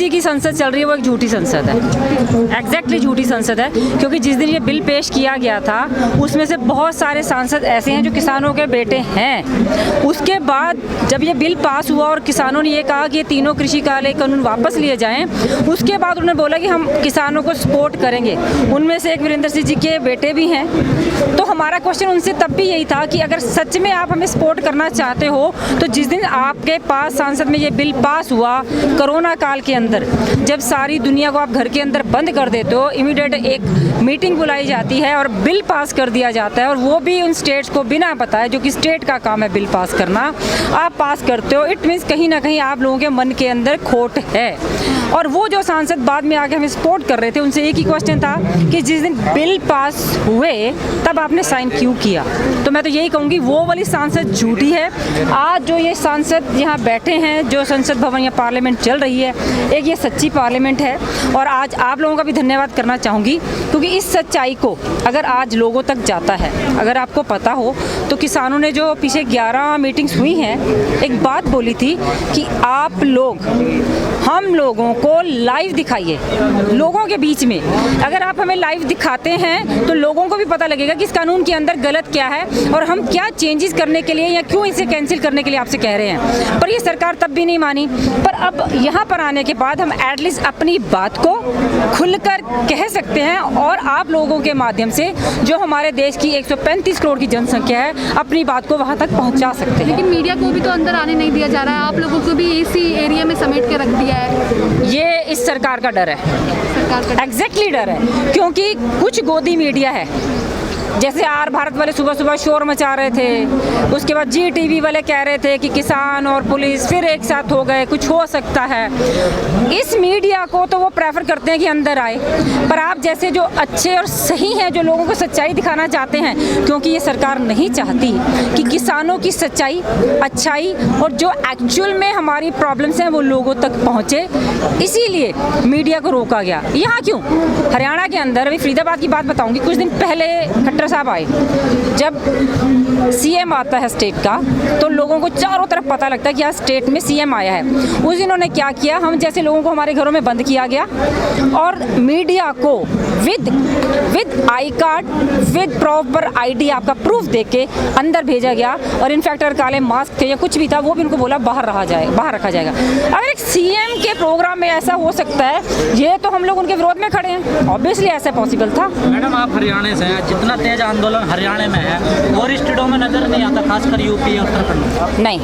जी की संसद चल रही है वो एक झूठी संसद है, एग्जैक्टली झूठी संसद है। क्योंकि जिस दिन ये बिल पेश किया गया था उसमें से बहुत सारे सांसद ऐसे हैं जो किसानों के बेटे हैं। उसके बाद जब ये बिल पास हुआ और किसानों ने ये कहा कि ये तीनों कृषि कानून कानून वापस लिए जाएं, उसके बाद उन्होंने बोला कि हम किसानों को सपोर्ट करेंगे। उनमें से एक वीरेंद्र सिंह जी के बेटे भी हैं। तो हमारा क्वेश्चन उनसे तब भी यही था कि अगर सच में आप हमें सपोर्ट करना चाहते हो तो जिस दिन आपके पास संसद में ये बिल पास हुआ कोरोना काल के अंदर, जब सारी दुनिया को आप घर के अंदर बंद कर देते हो, इमीडिएट एक मीटिंग बुलाई जाती है और बिल पास कर दिया जाता है, और वो भी उन स्टेट्स को बिना बताए, जो कि स्टेट का काम है बिल पास करना, आप पास करते हो। इट मीन्स कहीं ना कहीं आप लोगों के मन के अंदर खोट है। और वो जो सांसद बाद में आके हमें सपोर्ट कर रहे थे, उनसे एक ही क्वेश्चन था कि जिस दिन बिल पास हुए तब आपने साइन क्यों किया। तो मैं तो यही कहूँगी वो वाली सांसद झूठी है। आज जो ये सांसद यहाँ बैठे हैं, जो संसद भवन या पार्लियामेंट चल रही है, एक ये सच्ची पार्लियामेंट है। और आज आप लोगों का भी धन्यवाद करना चाहूँगी, क्योंकि इस सच्चाई को अगर आज लोगों तक जाता है, अगर आपको पता हो तो किसानों ने जो पीछे 11 मीटिंग्स हुई हैं, एक बात बोली थी कि आप लोग हम लोगों को लाइव दिखाइए लोगों के बीच में। अगर आप हमें लाइव दिखाते हैं तो लोगों को भी पता लगेगा कि इस कानून के अंदर गलत क्या है और हम क्या चेंजेस करने के लिए या क्यों इसे कैंसिल करने के लिए आपसे कह रहे हैं। पर ये सरकार तब भी नहीं मानी। पर अब यहाँ पर आने के बाद हम एटलीस्ट अपनी बात को खुलकर कह सकते हैं और आप लोगों के माध्यम से, जो हमारे देश की 135 करोड़ की जनसंख्या है, अपनी बात को वहाँ तक पहुँचा सकते हैं। लेकिन मीडिया को भी तो अंदर आने नहीं दिया जा रहा है, आप लोगों को भी इसी एरिया में समेट के रख दिया है। ये इस सरकार का डर है, सरकार का एग्जैक्टली डर है। क्योंकि कुछ गोदी मीडिया है, जैसे आर भारत वाले सुबह सुबह शोर मचा रहे थे, उसके बाद जी टीवी वाले कह रहे थे कि किसान और पुलिस फिर एक साथ हो गए, कुछ हो सकता है। इस मीडिया को तो वो प्रेफर करते हैं कि अंदर आए, पर आप जैसे जो अच्छे और सही हैं, जो लोगों को सच्चाई दिखाना चाहते हैं, क्योंकि ये सरकार नहीं चाहती कि किसानों की सच्चाई, अच्छाई और जो एक्चुअल में हमारी प्रॉब्लम्स हैं वो लोगों तक पहुँचे, इसीलिए मीडिया को रोका गया। यहाँ क्यों? हरियाणा के अंदर, अभी फरीदाबाद की बात बताऊँगी, कुछ दिन पहले साहब आए, जब सीएम आता है स्टेट का तो लोगों को चारों तरफ पता लगता है कि यहाँ स्टेट में सीएम आया है। उस दिन उन्होंने क्या किया, हम जैसे लोगों को हमारे घरों में बंद किया गया और मीडिया को with I card, with proper ID, आपका प्रूफ देके अंदर भेजा गया। और इनफैक्ट अगर काले मास्क थे या कुछ भी था, वो भी उनको बोला बाहर रखा जाएगा। अगर एक सीएम के प्रोग्राम में ऐसा हो सकता है, ये तो हम लोग उनके विरोध में खड़े हैं। ऑब्वियसली ऐसा पॉसिबल था। मैडम, आप हरियाणा से हैं, जितना तेज आंदोलन हरियाणा में है और स्टेटों में नजर नहीं आता, खासकर यूपी और उत्तराखंड। नहीं,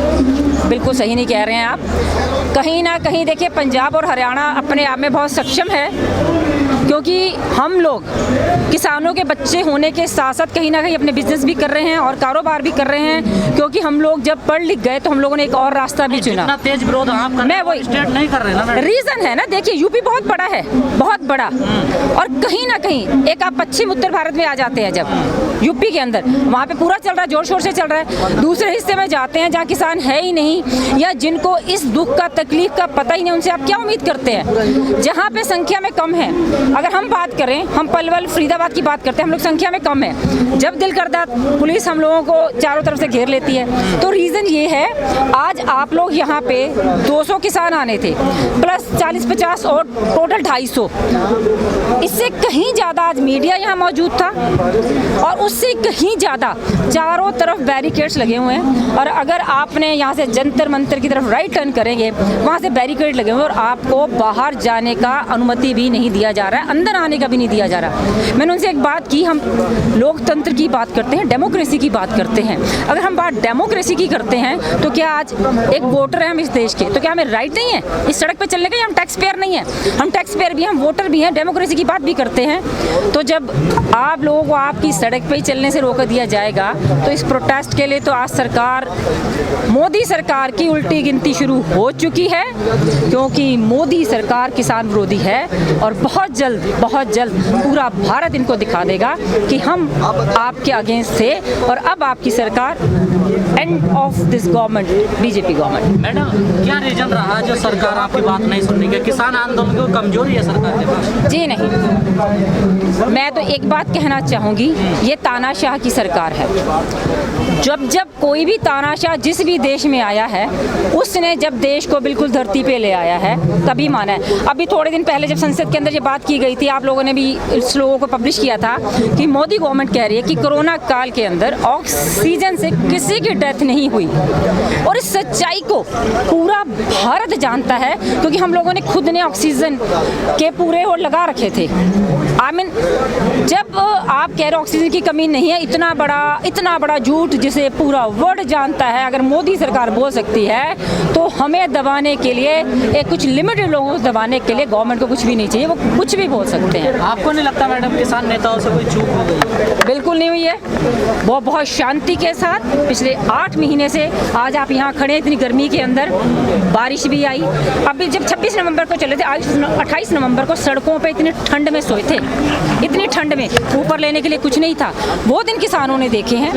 बिल्कुल सही नहीं कह रहे हैं आप। कहीं ना कहीं देखिए, पंजाब और हरियाणा अपने आप में बहुत सक्षम है, क्योंकि हम लोग किसानों के बच्चे होने के साथ साथ कहीं ना कहीं अपने बिजनेस भी कर रहे हैं और कारोबार भी कर रहे हैं। क्योंकि हम लोग जब पढ़ लिख गए तो हम लोगों ने एक और रास्ता भी चुना। इतना तेज विरोध आप कर रहे हैं, वही स्टेट नहीं कर रहे ना। रीजन है ना, देखिए यूपी बहुत बड़ा है, बहुत बड़ा, और कहीं ना कहीं एक आप पश्चिम उत्तर भारत में आ जाते हैं, जब यूपी के अंदर वहाँ पे पूरा चल रहा है, जोर शोर से चल रहा है। दूसरे हिस्से में जाते हैं जहाँ किसान है ही नहीं, या जिनको इस दुख का, तकलीफ का पता ही नहीं, उनसे आप क्या उम्मीद करते हैं? जहाँ पे संख्या में कम है, अगर हम बात करें, हम पलवल फरीदाबाद की बात करते हैं, हम लोग संख्या में कम है, जब दिल करता पुलिस हम लोगों को चारों तरफ से घेर लेती है। तो रीजन ये है, आज आप लोग यहाँ पे 200 किसान आने थे, प्लस 40-50 और टोटल 250, इससे कहीं ज्यादा आज मीडिया यहाँ मौजूद था और उससे कहीं ज्यादा चारों तरफ बैरिकेड्स लगे हुए हैं। और अगर आपने यहाँ से जंतर मंतर की तरफ राइट टर्न करेंगे, वहाँ से बैरिकेड लगे हुए हैं और आपको बाहर जाने का अनुमति भी नहीं दिया जा रहा है, अंदर आने का भी नहीं दिया जा रहा। मैंने उनसे एक बात की, हम लोकतंत्र की बात करते हैं, डेमोक्रेसी की बात करते हैं। अगर हम बात डेमोक्रेसी की करते हैं तो क्या आज एक वोटर है हम इस देश के, तो क्या हमें राइट नहीं है इस सड़क पे चलने का? हम टैक्स पेयर नहीं है, हम टैक्स पेयर भी, हम वोटर भी हैं, डेमोक्रेसी की बात भी करते हैं। तो जब आप लोगों को आपकी सड़क पे ही चलने से रोक दिया जाएगा, तो इस प्रोटेस्ट के लिए तो आज सरकार, मोदी सरकार की उल्टी गिनती शुरू हो चुकी है, क्योंकि मोदी सरकार किसान विरोधी है। और बहुत जल्द पूरा भारत इनको दिखा देगा कि हम आपके अगेंस्ट थे और अब आपकी सरकार end of this government, BJP government. Madam, क्या रीजन रहा जो सरकार आपकी बात नहीं सुन रही है? किसान आंदोलन की कमजोरी है सरकार के पास? जी नहीं, मैं तो एक बात कहना चाहूँगी, ये तानाशाह की सरकार है। जब जब कोई भी तानाशाह जिस भी देश में आया है, उसने जब देश को बिल्कुल धरती पे ले आया है तभी माना है। अभी थोड़े दिन पहले जब संसद के अंदर ये बात की गई थी, आप लोगों ने भी इस लोगों को पब्लिश किया था कि मोदी गवर्नमेंट कह रही है कि कोरोना काल के अंदर ऑक्सीजन से किसी की डेथ नहीं हुई, और इस सच्चाई को पूरा भारत जानता है, क्योंकि हम लोगों ने खुद ने ऑक्सीजन के पूरे और लगा रखे थे। जब आप कह रहे हो ऑक्सीजन की कमी नहीं है, इतना बड़ा झूठ जिसे पूरा वर्ल्ड जानता है, अगर मोदी सरकार बोल सकती है तो हमें दबाने के लिए, एक कुछ लिमिटेड लोगों को दबाने के लिए गवर्नमेंट को कुछ भी नहीं चाहिए, वो कुछ भी बोल सकते हैं। आपको नहीं लगता मैडम किसान नेताओं से कोई चूक हो गई? बिल्कुल नहीं हुई है, वो बहुत शांति के साथ पिछले 8 महीने से आज आप यहाँ खड़े हैं, इतनी गर्मी के अंदर, बारिश भी आई। अभी जब 26 नवंबर को चले थे, आज 28 नवंबर को सड़कों पे इतनी ठंड में सोए थे, इतनी ठंड में, ऊपर लेने के लिए कुछ नहीं था। वो दिन किसानों ने देखे हैं,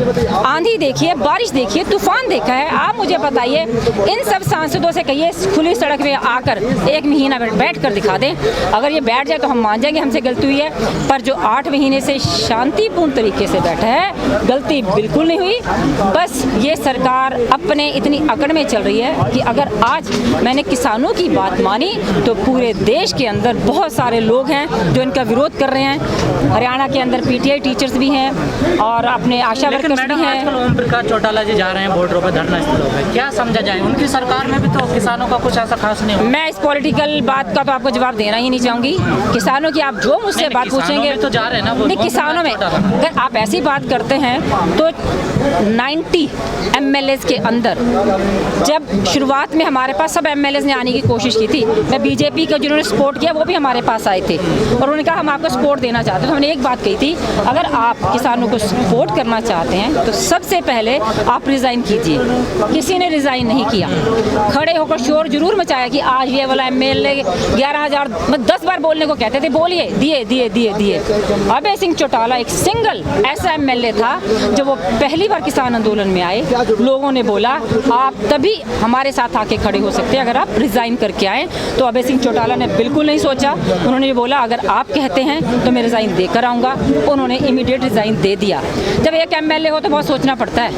आंधी देखी है, बारिश देखी है, तूफान देखा है। आप मुझे बताइए, इन सब सांसदों से कहिए खुली सड़क में आकर 1 महीना बैठ कर दिखा दें, अगर ये बैठ जाए तो हम मान जाएंगे हमसे गलती हुई है, पर जो 8 महीने से शांतिपूर्ण तरीके से बैठा है, गलती बिल्कुल नहीं हुई। बस ये सरकार अपने इतनी अकड़ में चल रही है कि अगर आज मैंने किसानों की बात मानी तो पूरे देश के अंदर बहुत सारे लोग हैं जो इनका विरोध कर रहे हैं। हरियाणा के अंदर पीटीआई टीचर्स भी हैं और अपने आशा वर्कर्स भी हैं। आजकल ओम प्रकाश चौटाला जी जा रहे हैं बॉर्डरों पर, धरना स्थलों पे, क्या समझा जाए? उनकी सरकार में भी तो किसानों का कुछ ऐसा खास नहीं हो। मैं इस पॉलिटिकल बात का तो आपको जवाब देना ही नहीं चाहूंगी। किसानों की आप जो मुझसे बात पूछेंगे तो जा रहे हैं ना वो, नहीं, किसानों में अगर आप ऐसी बात करते हैं तो 90 MLAs के अंदर, जब शुरुआत में हमारे पास सब MLAs ने आने की कोशिश की थी, मैं बीजेपी का जिन्होंने सपोर्ट किया वो भी हमारे पास आए थे और उन्होंने कहा हम आपको सपोर्ट देना चाहते हैं। तो हमने एक बात कही थी, अगर आप किसानों को सपोर्ट करना चाहते हैं तो सबसे पहले आप रिज़ाइन कीजिए। किसी ने रिज़ाइन नहीं किया, खड़े होकर शोर जरूर मचाया कि आज ये वाला MLA 11,000 10 बार बोलने को कहते थे, बोलिए, दिए दिए दिए दिए। अभय सिंह चौटाला एक सिंगल ऐसा MLA था जो वो पहली बार किसान आंदोलन में आए, लोगों ने बोला आप तभी हमारे साथ आके खड़े हो सकते हैं अगर आप रिज़ाइन करके आए। तो अभय सिंह चौटाला ने बिल्कुल नहीं सोचा, उन्होंने बोला अगर आप कहते हैं तो मैं रिज़ाइन देकर आऊँगा। उन्होंने इमीडिएट रिज़ाइन दे दिया। जब एक MLA हो तो बहुत सोचना पड़ता है,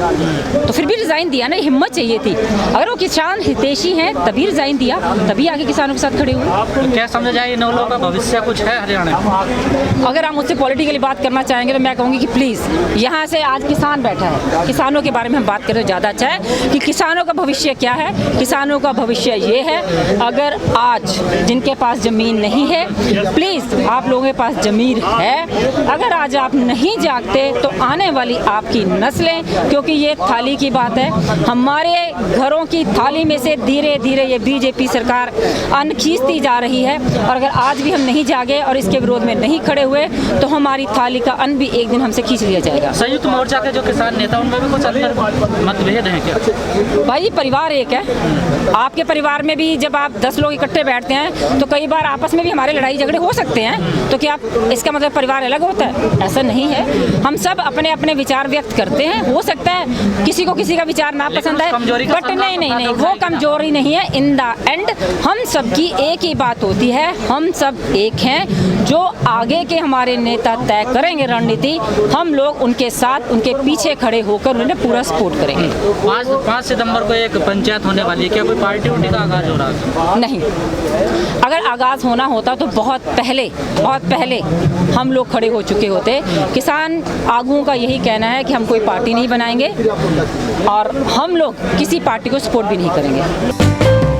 तो फिर भी रिज़ाइन दिया ना, हिम्मत चाहिए थी। अगर वो किसान हितैषी हैं तभी रिज़ाइन दिया, तभी आगे किसानों के साथ खड़े हुए। तो क्या समझा जाए इन लोगों का भविष्य कुछ है हरियाणा में? अगर आप मुझसे पॉलिटिकली बात करना चाहेंगे तो मैं कहूँगी कि प्लीज़, यहाँ से आज किसान बैठा है, किसानों के बारे में हम बात करें तो ज़्यादा अच्छा है कि किसानों का भविष्य क्या है। किसानों का भविष्य ये है, अगर आज जिनके पास ज़मीन नहीं है, प्लीज़ आप लोगों के पास ज़मीन है, अगर आज आप नहीं जागते तो आने वाली आपकी नस्लें, क्योंकि ये थाली की बात है, हमारे घरों की थाली में से धीरे धीरे ये बीजेपी सरकार अन्न खींचती जा रही है। और अगर आज भी हम नहीं जागे और इसके विरोध में नहीं खड़े हुए तो हमारी थाली का अन्न भी एक दिन हमसे खींच लिया जाएगा। संयुक्त मोर्चा के जो किसान नेता उनमें भी कुछ अंतर मतभेद हैं क्या? भाई परिवार एक है, आपके परिवार में भी जब आप 10 लोग इकट्ठे बैठते हैं तो कई बार आपस में भी हमारे लड़ाई झगड़े हो सकते हैं, तो क्या इसका मतलब परिवार अलग होता है? ऐसा नहीं है, हम सब अपने अपने विचार व्यक्त करते हैं। हो सकता है किसी को किसी का विचार ना पसंद है, बट नहीं, वो कमजोरी नहीं है। इन द एंड हम सबकी एक ही बात होती है, हम सब एक हैं। जो आगे के हमारे नेता तय करेंगे रणनीति, हम लोग उनके साथ, उनके पीछे खड़े होकर उन्हें पूरा सपोर्ट करेंगे। 5 सितंबर को एक पंचायत होने वाली है, क्या कोई पार्टी उर्टी का आगाज हो रहा है? नहीं, अगर आगाज होना होता तो बहुत पहले हम लोग खड़े हो चुके होते। किसान आगुओं का यही कहना है कि हम कोई पार्टी नहीं बनाएंगे और हम लोग किसी पार्टी को सपोर्ट भी नहीं करेंगे।